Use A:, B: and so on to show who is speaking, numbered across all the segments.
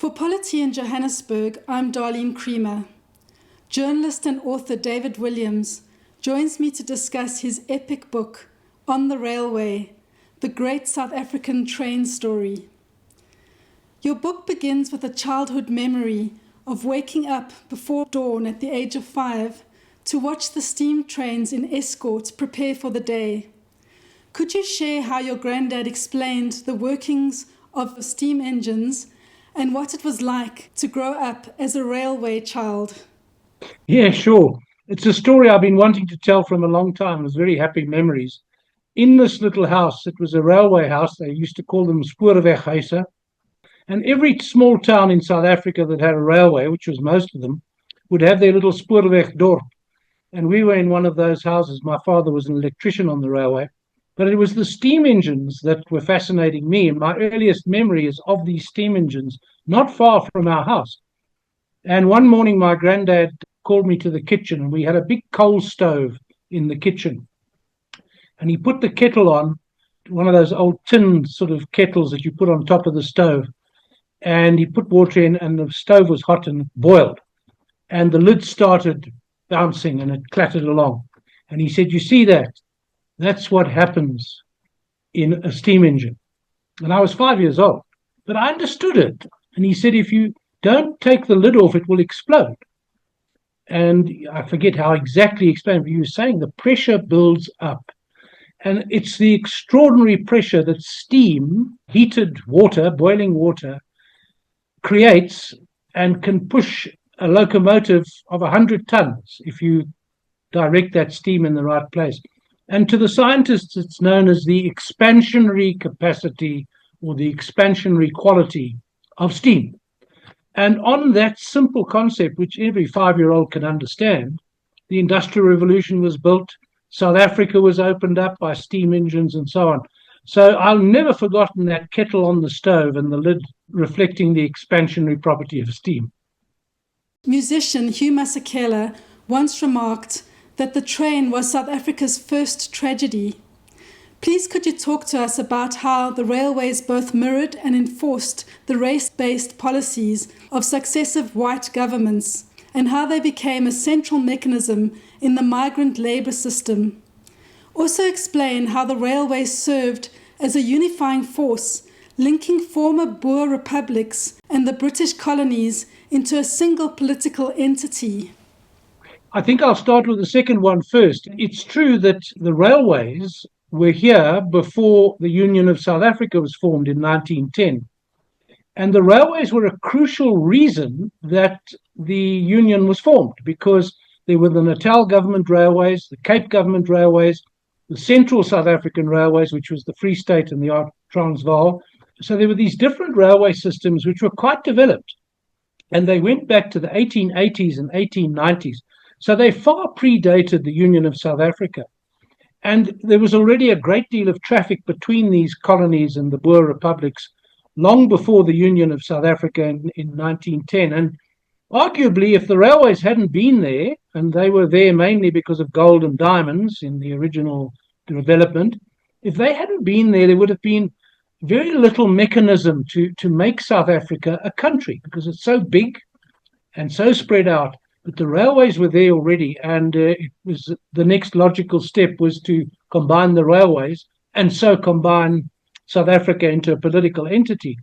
A: For Polity in Johannesburg, I'm Darlene Creamer. Journalist and author David Williams joins me to discuss his epic book, On the Railway, the Great South African Train Story. Your book begins with a childhood memory of waking up before dawn at the age of 5 to watch the steam trains in escorts prepare for the day. Could you share how your granddad explained the workings of steam engines and what it was like to grow up as a railway child?
B: Yeah, sure. It's a story I've been wanting to tell from a long time. It was very happy memories. In this little house, it was a railway house. They used to call them spoorweghuise. And every small town in South Africa that had a railway, which was most of them, would have their little spoorwegdorp. And we were in one of those houses. My father was an electrician on the railway. But it was the steam engines that were fascinating me. And my earliest memory is of these steam engines not far from our house. And one morning, my granddad called me to the kitchen, and we had a big coal stove in the kitchen. And he put the kettle on, one of those old tin sort of kettles that you put on top of the stove. And he put water in, and the stove was hot and boiled. And the lid started bouncing, and it clattered along. And he said, "You see that? That's what happens in a steam engine." And I was 5 years old, but I understood it. And he said, if you don't take the lid off, it will explode. And I forget how exactly he explained, but he was saying the pressure builds up. And it's the extraordinary pressure that steam, heated water, boiling water, creates and can push a locomotive of 100 tons if you direct that steam in the right place. And to the scientists, it's known as the expansionary capacity or the expansionary quality of steam. And on that simple concept, which every 5-year-old can understand, the Industrial Revolution was built, South Africa was opened up by steam engines and so on. So I'll never forgotten that kettle on the stove and the lid reflecting the expansionary property of steam.
A: Musician Hugh Masekela once remarked that the train was South Africa's first tragedy. Please could you talk to us about how the railways both mirrored and enforced the race-based policies of successive white governments and how they became a central mechanism in the migrant labour system? Also explain how the railways served as a unifying force, linking former Boer republics and the British colonies into a single political entity.
B: I think I'll start with the second one first. It's true that the railways were here before the Union of South Africa was formed in 1910. And the railways were a crucial reason that the Union was formed, because there were the Natal Government Railways, the Cape Government Railways, the Central South African Railways, which was the Free State and the Transvaal. So there were these different railway systems which were quite developed. And they went back to the 1880s and 1890s. So they far predated the Union of South Africa. And there was already a great deal of traffic between these colonies and the Boer republics long before the Union of South Africa in 1910. And arguably, if the railways hadn't been there, and they were there mainly because of gold and diamonds in the original development, if they hadn't been there, there would have been very little mechanism to make South Africa a country, because it's so big and so spread out. But the railways were there already, and it was the next logical step was to combine the railways and so combine South Africa into a political entity.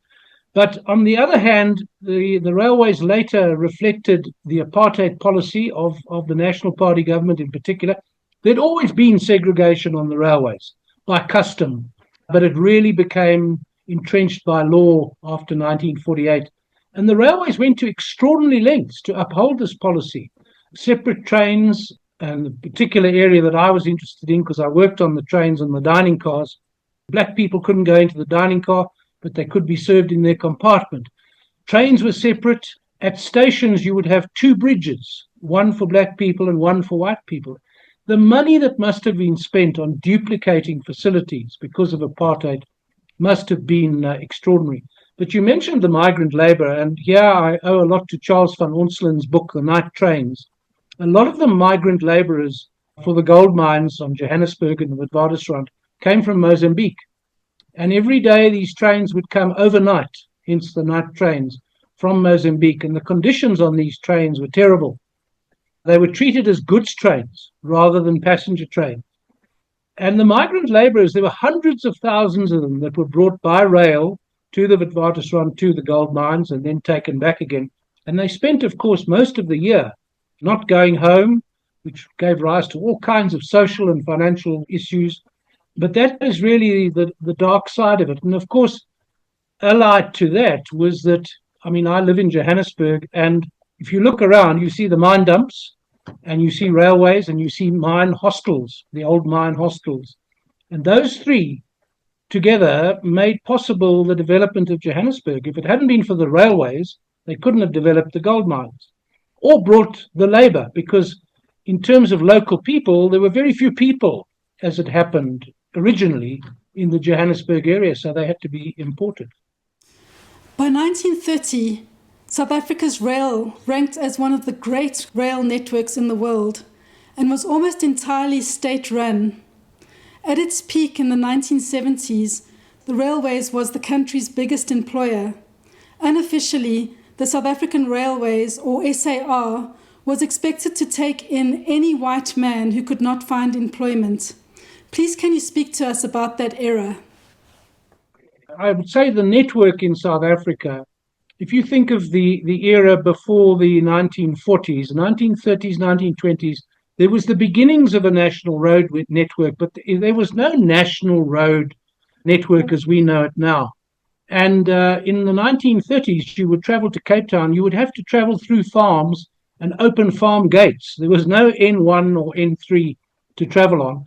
B: But on the other hand, the railways later reflected the apartheid policy of the National Party government in particular. There'd always been segregation on the railways by custom, but it really became entrenched by law after 1948. And the railways went to extraordinary lengths to uphold this policy. Separate trains, and the particular area that I was interested in, because I worked on the trains and the dining cars, black people couldn't go into the dining car, but they could be served in their compartment. Trains were separate. At stations, you would have 2 bridges, one for black people and one for white people. The money that must have been spent on duplicating facilities because of apartheid must have been extraordinary. But you mentioned the migrant labour, and here I owe a lot to Charles van Onsselin's book, The Night Trains. A lot of the migrant labourers for the gold mines on Johannesburg and the Witwatersrand came from Mozambique. And every day these trains would come overnight, hence the night trains, from Mozambique, and the conditions on these trains were terrible. They were treated as goods trains rather than passenger trains. And the migrant laborers, there were hundreds of thousands of them that were brought by rail to the Witwatersrand, to the gold mines, and then taken back again. And they spent, of course, most of the year not going home, which gave rise to all kinds of social and financial issues. But that is really the dark side of it. And of course, allied to that was that, I mean, I live in Johannesburg, and if you look around, you see the mine dumps, and you see railways, and you see mine hostels, the old mine hostels. And those three together made possible the development of Johannesburg. If it hadn't been for the railways, they couldn't have developed the gold mines or brought the labor, because in terms of local people, there were very few people, as it happened originally, in the Johannesburg area, so they had to be imported.
A: By 1930, South Africa's rail ranked as one of the great rail networks in the world and was almost entirely state-run. At its peak in the 1970s, the railways was the country's biggest employer. Unofficially, the South African Railways, or SAR, was expected to take in any white man who could not find employment. Please, can you speak to us about that era?
B: I would say the network in South Africa, if you think of the era before the 1940s, 1930s, 1920s, there was the beginnings of a national road network, but there was no national road network as we know it now. And in the 1930s, you would travel to Cape Town, you would have to travel through farms and open farm gates. There was no N1 or N3 to travel on.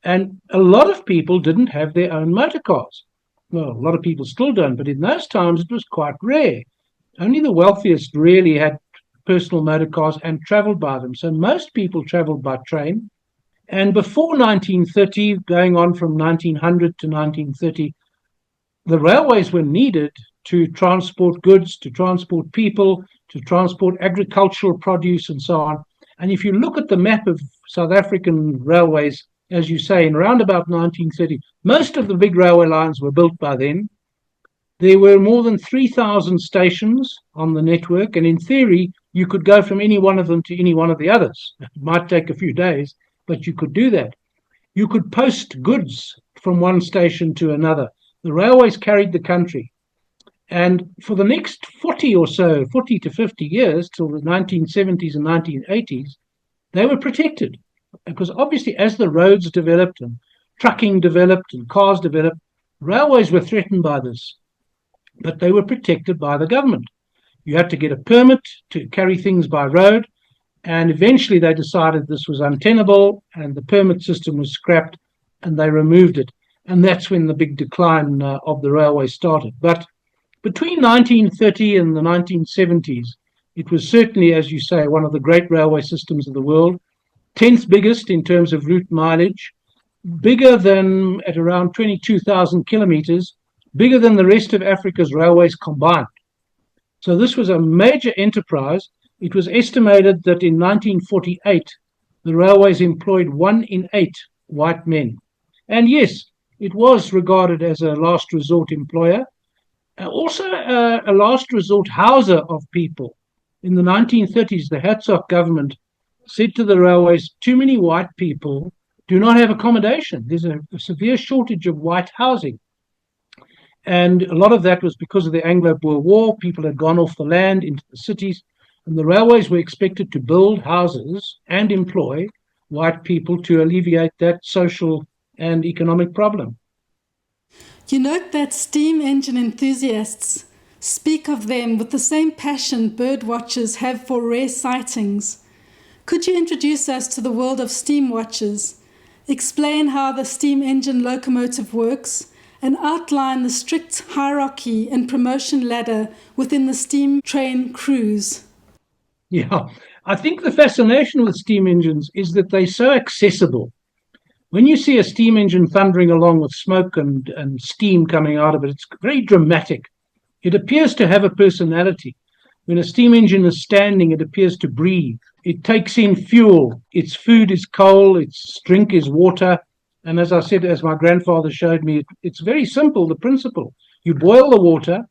B: And a lot of people didn't have their own motor cars. Well, a lot of people still don't, but in those times it was quite rare. Only the wealthiest really had personal motor cars and traveled by them. So most people traveled by train. And before 1930, going on from 1900 to 1930, the railways were needed to transport goods, to transport people, to transport agricultural produce, and so on. And if you look at the map of South African railways, as you say, in around about 1930, most of the big railway lines were built by then. There were more than 3,000 stations on the network, and in theory, you could go from any one of them to any one of the others. It might take a few days, but you could do that. You could post goods from one station to another. The railways carried the country. And for the next 40 or so, 40 to 50 years, till the 1970s and 1980s, they were protected. Because obviously, as the roads developed and trucking developed and cars developed, railways were threatened by this. But they were protected by the government. You had to get a permit to carry things by road. And eventually they decided this was untenable, and the permit system was scrapped, and they removed it. And that's when the big decline of the railway started. But between 1930 and the 1970s, it was certainly, as you say, one of the great railway systems of the world, 10th biggest in terms of route mileage, bigger than, at around 22,000 kilometers, bigger than the rest of Africa's railways combined. So this was a major enterprise. It was estimated that in 1948, the railways employed 1 in 8 white men. And yes, it was regarded as a last resort employer, also a last resort houser of people. In the 1930s, the Herzog government said to the railways, too many white people do not have accommodation. There's a severe shortage of white housing. And a lot of that was because of the Anglo-Boer War. People had gone off the land into the cities, and the railways were expected to build houses and employ white people to alleviate that social and economic problem.
A: You note that steam engine enthusiasts speak of them with the same passion bird watchers have for rare sightings. Could you introduce us to the world of steam watchers, explain how the steam engine locomotive works, and outline the strict hierarchy and promotion ladder within the steam train crews?
B: Yeah, I think the fascination with steam engines is that they're so accessible. When you see a steam engine thundering along with smoke and steam coming out of it, it's very dramatic. It appears to have a personality. When a steam engine is standing, it appears to breathe. It takes in fuel. Its food is coal. Its drink is water. And as I said, as my grandfather showed me, it's very simple, the principle. You boil the water,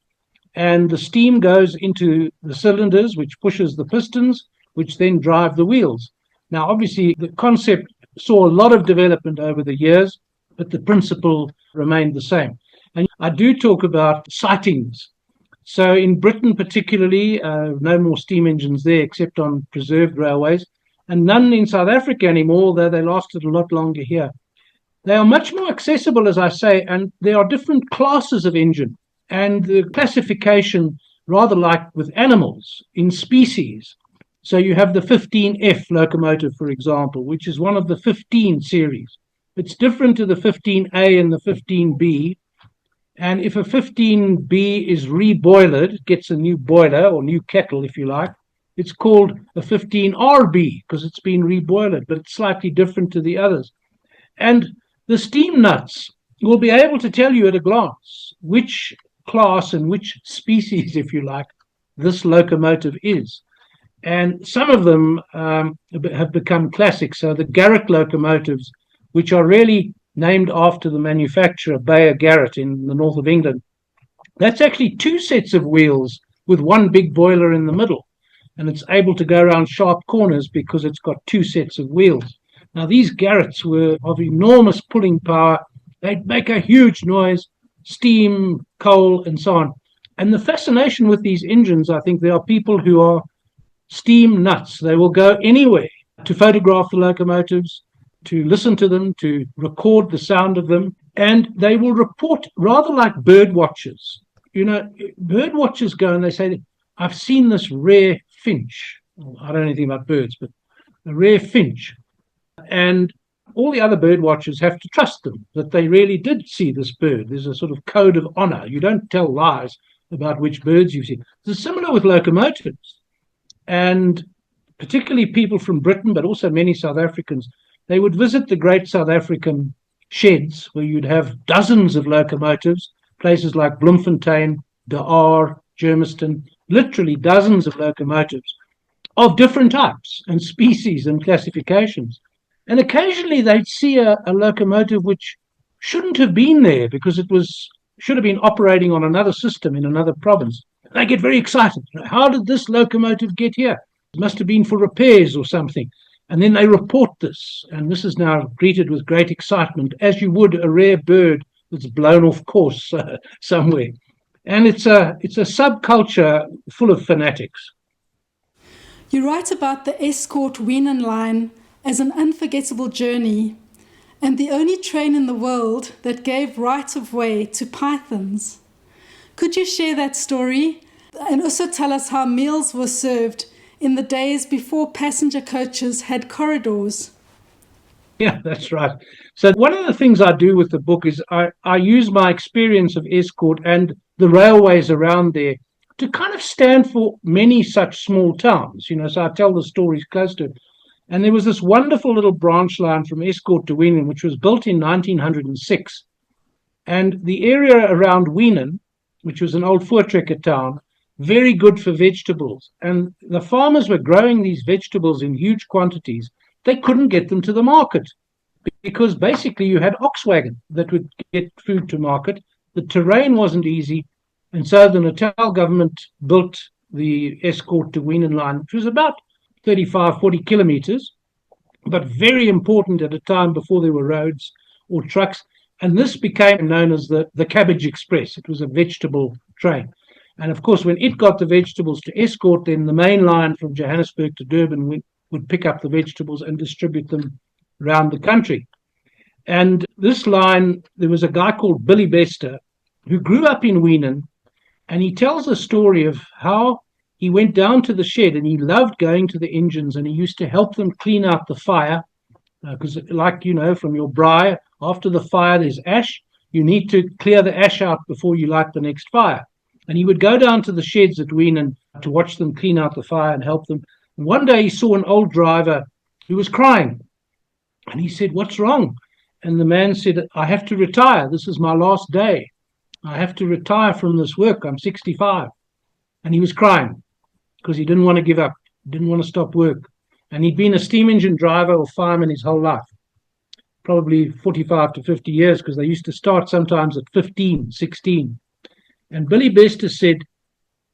B: and the steam goes into the cylinders, which pushes the pistons, which then drive the wheels. Now, obviously, the concept saw a lot of development over the years, but the principle remained the same. And I do talk about sightings. So in Britain particularly, no more steam engines there except on preserved railways, and none in South Africa anymore, although they lasted a lot longer here. They are much more accessible, as I say, and there are different classes of engine, and the classification, rather like with animals, in species. So you have the 15F locomotive, for example, which is one of the 15 series. It's different to the 15A and the 15B. And if a 15B is reboilered, it gets a new boiler or new kettle, if you like, it's called a 15RB because it's been reboilered, but it's slightly different to the others. And the steam nuts will be able to tell you at a glance which class and which species, if you like, this locomotive is. And some of them have become classics. So the Garrett locomotives, which are really named after the manufacturer, Bayer Garrett, in the north of England, that's actually two sets of wheels with one big boiler in the middle. And it's able to go around sharp corners because it's got two sets of wheels. Now, these Garretts were of enormous pulling power. They'd make a huge noise, steam, coal, and so on. And the fascination with these engines, I think there are people who are steam nuts. They will go anywhere to photograph the locomotives, to listen to them, to record the sound of them, and they will report rather like bird watchers. You know, bird watchers go and they say, I've seen this rare finch. Well, I don't know anything about birds, but a rare finch. And all the other bird watchers have to trust them that they really did see this bird. There's a sort of code of honor. You don't tell lies about which birds you've seen. It's similar with locomotives. And particularly people from Britain, but also many South Africans, they would visit the great South African sheds where you'd have dozens of locomotives, places like Bloemfontein, De Aar, Germiston, literally dozens of locomotives of different types and species and classifications. And occasionally they'd see a locomotive which shouldn't have been there because it should have been operating on another system in another province. They get very excited. How did this locomotive get here? It must have been for repairs or something. And then they report this, and this is now greeted with great excitement, as you would a rare bird that's blown off course somewhere. And it's a subculture full of fanatics.
A: You write about the Escort Wiener line as an unforgettable journey, and the only train in the world that gave right of way to pythons. Could you share that story and also tell us how meals were served in the days before passenger coaches had corridors?
B: Yeah, that's right. So one of the things I do with the book is I use my experience of Escort and the railways around there to kind of stand for many such small towns, so I tell the stories close to it. And there was this wonderful little branch line from Escort to Wiener, which was built in 1906. And the area around Wiener, which was an old Voortrekker town, very good for vegetables. And the farmers were growing these vegetables in huge quantities. They couldn't get them to the market because basically you had ox wagon that would get food to market. The terrain wasn't easy. And so the Natal government built the Escort to Wiener line, which was about 35, 40 kilometers, but very important at a time before there were roads or trucks. And this became known as the Cabbage Express. It was a vegetable train. And of course, when it got the vegetables to Escort, then the main line from Johannesburg to Durban would pick up the vegetables and distribute them around the country. And this line, there was a guy called Billy Bester who grew up in Wiener, and he tells a story of how he went down to the shed and he loved going to the engines and he used to help them clean out the fire because from your braai, after the fire there's ash. You need to clear the ash out before you light the next fire. And he would go down to the sheds at Wiener to watch them clean out the fire and help them. And one day he saw an old driver who was crying. And he said, "What's wrong?" And the man said, "I have to retire. This is my last day. I have to retire from this work. I'm 65. And he was crying because he didn't want to give up, didn't want to stop work. And he'd been a steam engine driver or fireman his whole life, probably 45 to 50 years, because they used to start sometimes at 15, 16. And Billy Bester said,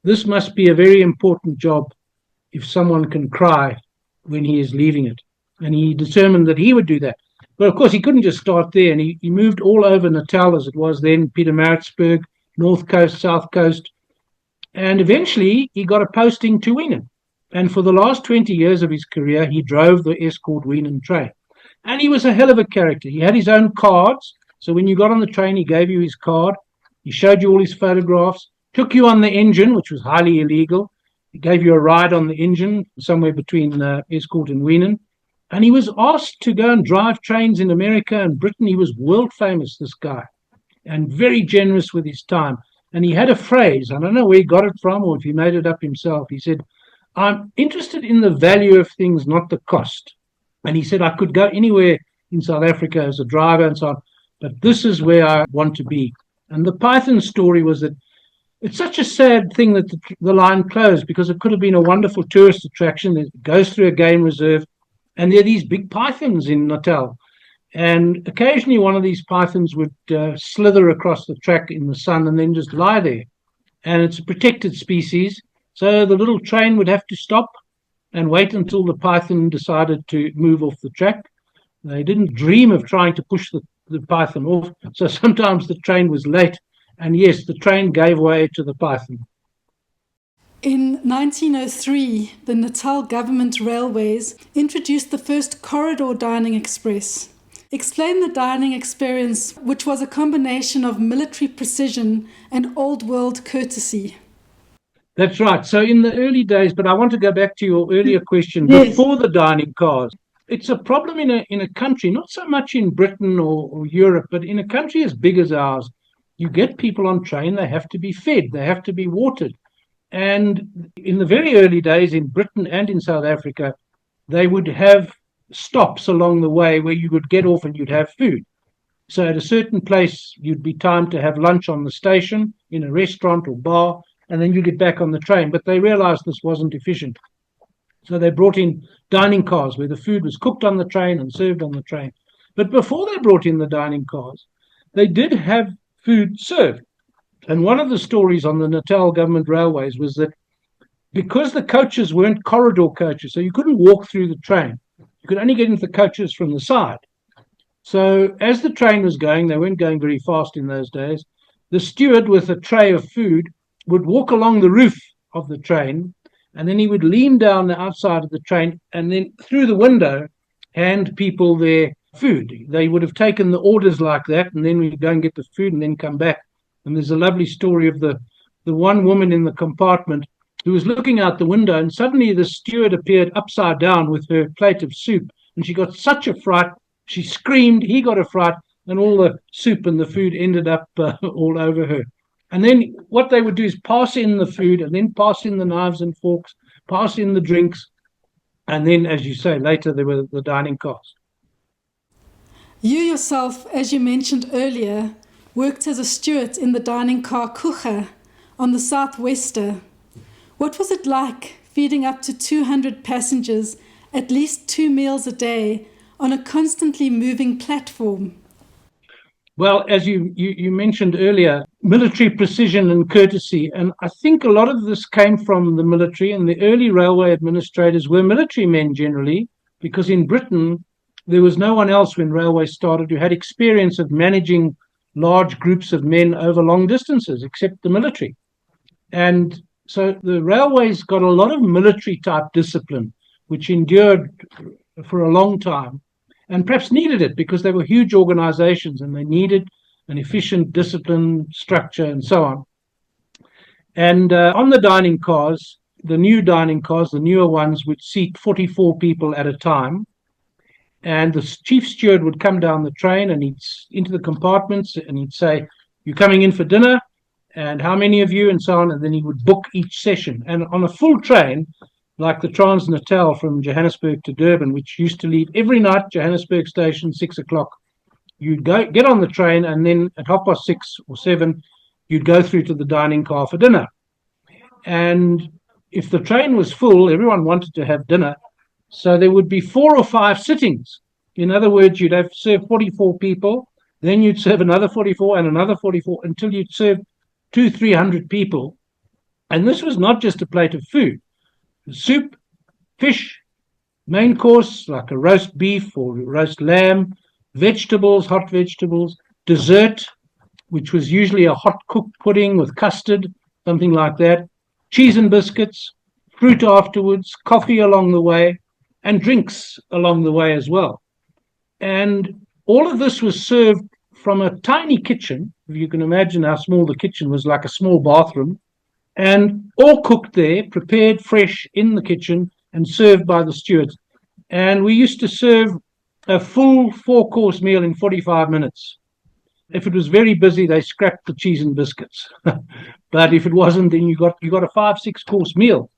B: This must be a very important job if someone can cry when he is leaving it. And he determined that he would do that. But of course, he couldn't just start there. And he moved all over Natal, as it was then, Pietermaritzburg, North Coast, South Coast. And eventually, he got a posting to Wiener. And for the last 20 years of his career, he drove the Escort Wiener train. And he was a hell of a character. He had his own cards. So when you got on the train, he gave you his card. He showed you all his photographs, took you on the engine, which was highly illegal. He gave you a ride on the engine somewhere between Escort and Wiener. And he was asked to go and drive trains in America and Britain. He was world famous, this guy, and very generous with his time. And he had a phrase, I don't know where he got it from or if he made it up himself. He said, I'm interested in the value of things, not the cost. And he said, I could go anywhere in South Africa as a driver and so on, but this is where I want to be. And the Python story was that it's such a sad thing that the line closed, because it could have been a wonderful tourist attraction. It goes through a game reserve, and there are these big pythons in Natal. And occasionally one of these pythons would slither across the track in the sun and then just lie there. And it's a protected species. So the little train would have to stop and wait until the python decided to move off the track. They didn't dream of trying to push the python off. So sometimes the train was late. And yes, the train gave way to the python.
A: In 1903, the Natal Government Railways introduced the first corridor dining express. Explain the dining experience, which was a combination of military precision and old world courtesy.
B: That's right. So in the early days, but I want to go back to your earlier question,
A: Yes.
B: Before the dining cars, it's a problem in a country, not so much in Britain or Europe, but in a country as big as ours. You get people on train, they have to be fed, they have to be watered. And in the very early days in Britain and in South Africa, they would have stops along the way where you would get off and you'd have food. So at a certain place, you'd be timed to have lunch on the station, in a restaurant or bar, and then you get back on the train. But they realized this wasn't efficient. So they brought in dining cars where the food was cooked on the train and served on the train. But before they brought in the dining cars, they did have food served. And one of the stories on the Natal Government Railways was that because the coaches weren't corridor coaches, so you couldn't walk through the train, you could only get into the coaches from the side. So as the train was going, they weren't going very fast in those days, the steward with a tray of food would walk along the roof of the train, and then he would lean down the outside of the train and then through the window hand people their food. They would have taken the orders like that, and then we'd go and get the food and then come back. And there's a lovely story of the one woman in the compartment who was looking out the window, and suddenly the steward appeared upside down with her plate of soup, and she got such a fright, she screamed, he got a fright, and all the soup and the food ended up all over her. And then what they would do is pass in the food, and then pass in the knives and forks, pass in the drinks, and then, as you say, later there were the dining cars.
A: You yourself, as you mentioned earlier, worked as a steward in the dining car Kucha on the Southwester. What was it like feeding up to 200 passengers at least 2 meals a day on a constantly moving platform?
B: Well, as you mentioned earlier, military precision and courtesy. And I think a lot of this came from the military, and the early railway administrators were military men generally, because in Britain, there was no one else when railways started who had experience of managing large groups of men over long distances, except the military. And so the railways got a lot of military type discipline, which endured for a long time, and perhaps needed it because they were huge organizations and they needed an efficient discipline structure and so on. And on the dining cars, the new dining cars, the newer ones, would seat 44 people at a time. And the chief steward would come down the train and he'd into the compartments and he'd say, "You're coming in for dinner, and how many of you?" and so on. And then he would book each session. And on a full train, like the Transnatal from Johannesburg to Durban, which used to leave every night, Johannesburg station, 6 o'clock, you'd get on the train, and then at 6:30 or 7, you'd go through to the dining car for dinner. And if the train was full, everyone wanted to have dinner. So there would be 4 or 5 sittings. In other words, you'd have served 44 people, then you'd serve another 44 and another 44 until you'd serve 200-300 people. And this was not just a plate of food. Soup, fish, main course like a roast beef or roast lamb, vegetables, hot vegetables, dessert, which was usually a hot cooked pudding with custard, something like that, cheese and biscuits, fruit afterwards, coffee along the way, and drinks along the way as well. And all of this was served from a tiny kitchen. If you can imagine how small the kitchen was, like a small bathroom, and all cooked there, prepared fresh in the kitchen and served by the stewards. And we used to serve a full 4-course meal in 45 minutes. If it was very busy, they scrapped the cheese and biscuits. But if it wasn't, then you got a 5-6-course meal.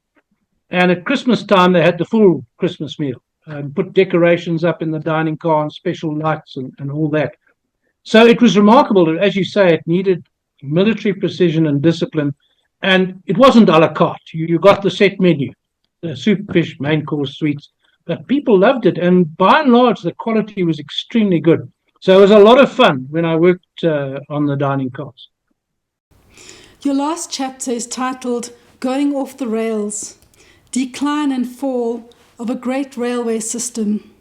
B: And at Christmas time, they had the full Christmas meal and put decorations up in the dining car and special lights and all that. So it was remarkable. As you say, it needed military precision and discipline. And it wasn't a la carte. You got the set menu, the soup, fish, main course, sweets. But people loved it. And by and large, the quality was extremely good. So it was a lot of fun when I worked on the dining cars.
A: Your last chapter is titled Going Off the Rails, Decline and Fall of a Great Railway System.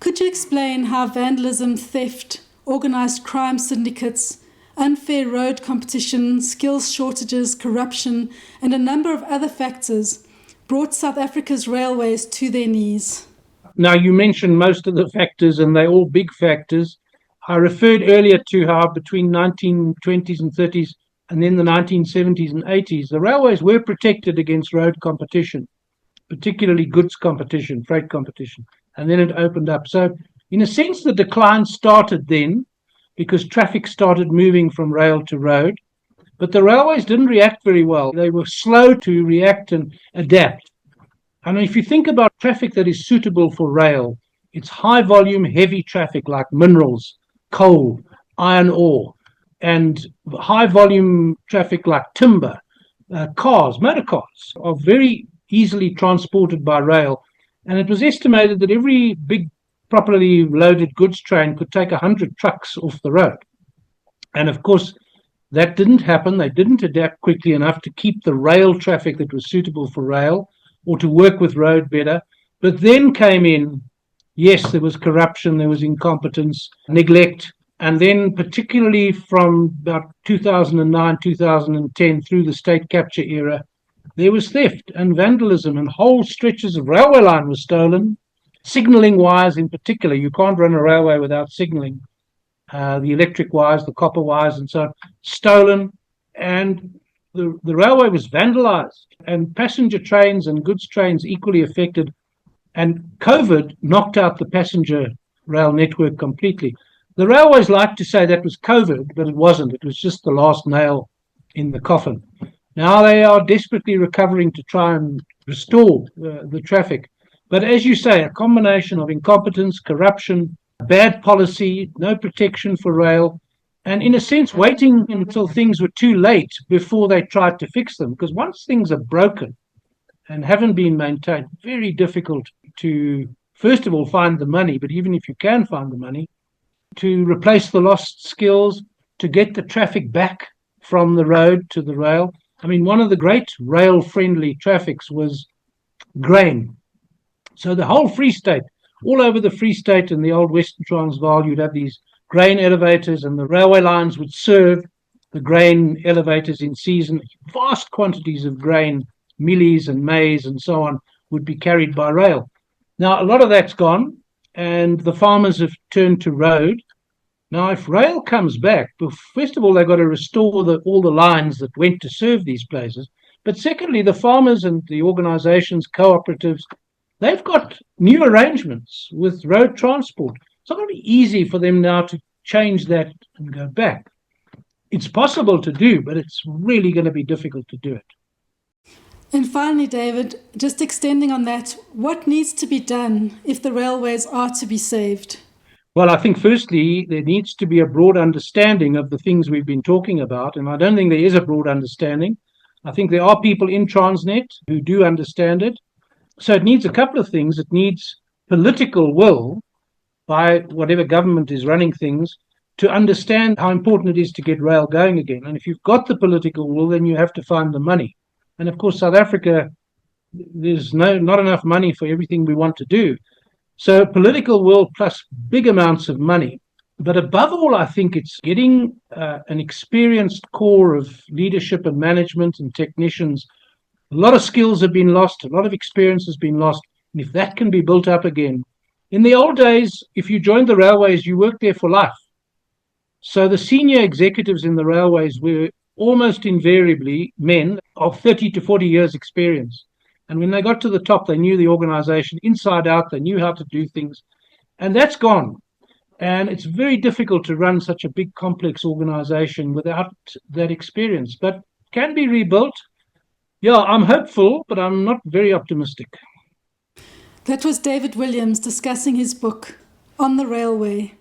A: Could you explain how vandalism, theft, organised crime syndicates, unfair road competition, skills shortages, corruption, and a number of other factors brought South Africa's railways to their knees?
B: Now, you mentioned most of the factors, and they're all big factors. I referred earlier to how between 1920s and 30s and then the 1970s and 80s, the railways were protected against road competition, particularly goods competition, freight competition, and then it opened up. So, in a sense, the decline started then because traffic started moving from rail to road, but the railways didn't react very well. They were slow to react and adapt. And if you think about traffic that is suitable for rail, it's high volume, heavy traffic like minerals, coal, iron ore, and high volume traffic like timber, cars, motor cars are very easily transported by rail. And it was estimated that every big properly loaded goods train could take 100 trucks off the road. And of course, that didn't happen. They didn't adapt quickly enough to keep the rail traffic that was suitable for rail or to work with road better. But then came in, yes, there was corruption, there was incompetence, neglect, and then particularly from about 2009, 2010 through the state capture era, there was theft and vandalism, and whole stretches of railway line were stolen. Signalling wires in particular, you can't run a railway without signalling. The electric wires, the copper wires, and so on, stolen, and the railway was vandalized, and passenger trains and goods trains equally affected. And COVID knocked out the passenger rail network completely. The railways like to say that was COVID, but it wasn't. It was just the last nail in the coffin. Now they are desperately recovering to try and restore the traffic. But as you say, a combination of incompetence, corruption, bad policy, no protection for rail, and in a sense, waiting until things were too late before they tried to fix them. Because once things are broken and haven't been maintained, very difficult to, first of all, find the money, but even if you can find the money, to replace the lost skills, to get the traffic back from the road to the rail. I mean, one of the great rail-friendly traffics was grain. So the whole Free State, all over the Free State and the old Western Transvaal, you'd have these grain elevators, and the railway lines would serve the grain elevators in season. Vast quantities of grain, mealies and maize and so on, would be carried by rail. Now, a lot of that's gone, and the farmers have turned to road. Now, if rail comes back, first of all, they've got to restore all the lines that went to serve these places. But secondly, the farmers and the organizations, cooperatives, they've got new arrangements with road transport. It's not going to be easy for them now to change that and go back. It's possible to do, but it's really going to be difficult to do it.
A: And finally, David, just extending on that, what needs to be done if the railways are to be saved?
B: Well, I think firstly, there needs to be a broad understanding of the things we've been talking about. And I don't think there is a broad understanding. I think there are people in Transnet who do understand it. So it needs a couple of things. It needs political will by whatever government is running things to understand how important it is to get rail going again. And if you've got the political will, then you have to find the money. And of course, South Africa, there's not enough money for everything we want to do. So political will plus big amounts of money. But above all, I think it's getting an experienced core of leadership and management and technicians. A lot of skills have been lost. A lot of experience has been lost. And if that can be built up again, in the old days, if you joined the railways, you worked there for life. So the senior executives in the railways were almost invariably men of 30 to 40 years experience. And when they got to the top, they knew the organization inside out. They knew how to do things. And that's gone. And it's very difficult to run such a big, complex organization without that experience, but can be rebuilt. Yeah, I'm hopeful, but I'm not very optimistic.
A: That was David Williams discussing his book, On the Railway.